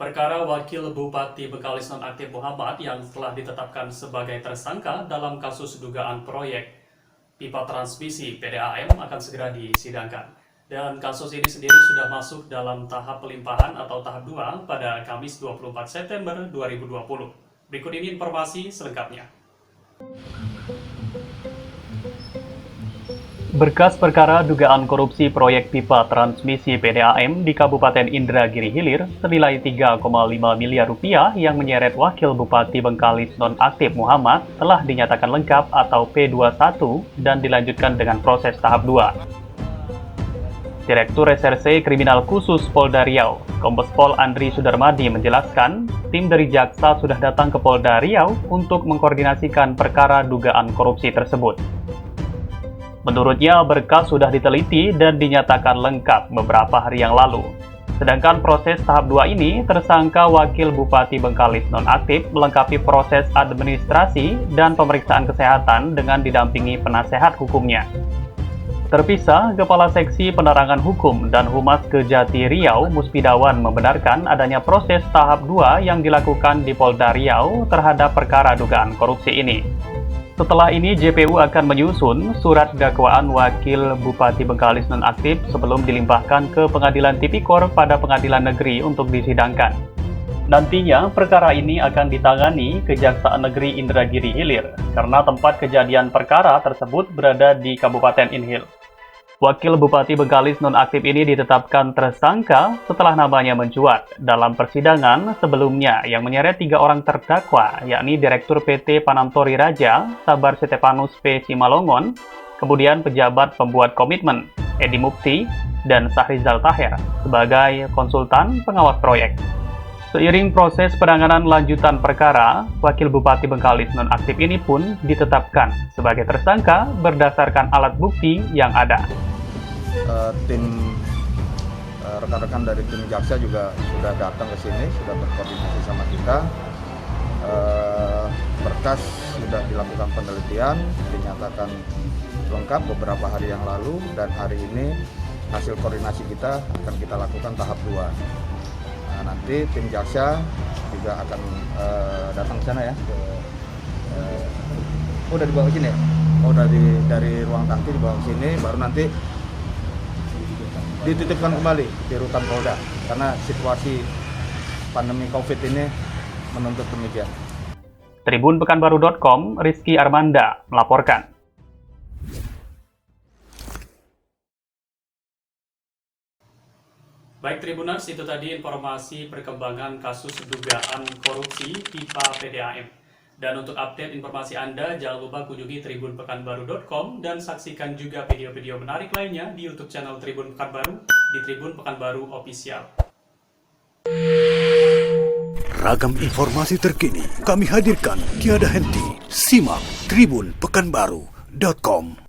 Perkara Wakil Bupati Bengkalis nonaktif Muhammad yang telah ditetapkan sebagai tersangka dalam kasus dugaan proyek pipa transmisi PDAM akan segera disidangkan. Dan kasus ini sendiri sudah masuk dalam tahap pelimpahan atau tahap 2 pada Kamis 24 September 2020. Berikut ini informasi selengkapnya. Berkas perkara dugaan korupsi proyek pipa transmisi PDAM di Kabupaten Indragiri Hilir senilai 3,5 miliar rupiah yang menyeret Wakil Bupati Bengkalis nonaktif Muhammad telah dinyatakan lengkap atau P21 dan dilanjutkan dengan proses tahap 2. Direktur Reserse Kriminal Khusus Polda Riau, Kombes Pol Andri Sudarmadi menjelaskan, tim dari Jaksa sudah datang ke Polda Riau untuk mengkoordinasikan perkara dugaan korupsi tersebut. Menurutnya, berkas sudah diteliti dan dinyatakan lengkap beberapa hari yang lalu. Sedangkan proses tahap 2 ini, tersangka Wakil Bupati Bengkalis nonaktif melengkapi proses administrasi dan pemeriksaan kesehatan dengan didampingi penasehat hukumnya. Terpisah, Kepala Seksi Penerangan Hukum dan Humas Kejati Riau, Muspidawan, membenarkan adanya proses tahap 2 yang dilakukan di Polda Riau terhadap perkara dugaan korupsi ini. Setelah ini, JPU akan menyusun surat dakwaan Wakil Bupati Bengkalis nonaktif sebelum dilimpahkan ke Pengadilan Tipikor pada Pengadilan Negeri untuk disidangkan. Nantinya, perkara ini akan ditangani Kejaksaan Negeri Indragiri Hilir karena tempat kejadian perkara tersebut berada di Kabupaten Inhil. Wakil Bupati Bengkalis nonaktif ini ditetapkan tersangka setelah namanya mencuat dalam persidangan sebelumnya yang menyeret 3 orang terdakwa, yakni Direktur PT Panamtori Raja, Sabar Stefanus P. Simalongon, kemudian pejabat pembuat komitmen, Edi Mukti, dan Sahrizal Taher sebagai konsultan pengawas proyek. Seiring proses penanganan lanjutan perkara, Wakil Bupati Bengkalis nonaktif ini pun ditetapkan sebagai tersangka berdasarkan alat bukti yang ada. Rekan-rekan dari tim Jaksa juga sudah datang ke sini, sudah berkoordinasi sama kita. Berkas sudah dilakukan penelitian, dinyatakan lengkap beberapa hari yang lalu, dan hari ini hasil koordinasi kita akan kita lakukan tahap 2. Nah, nanti tim Jaksa juga akan datang ke sana ya. Udah dibawa ke sini ya? Oh, dari ruang tangki dibawa ke sini, baru nanti dititipkan kembali di rutan Polda karena situasi pandemi COVID ini menuntut demikian. Tribunpekanbaru.com, Rizky Armanda melaporkan. Baik Tribuners, itu tadi informasi perkembangan kasus dugaan korupsi pipa PDAM. Dan untuk update informasi Anda, jangan lupa kunjungi tribunpekanbaru.com dan saksikan juga video-video menarik lainnya di YouTube channel Tribun Pekanbaru di Tribun Pekanbaru Official. Ragam informasi terkini kami hadirkan tiada henti. Simak tribunpekanbaru.com.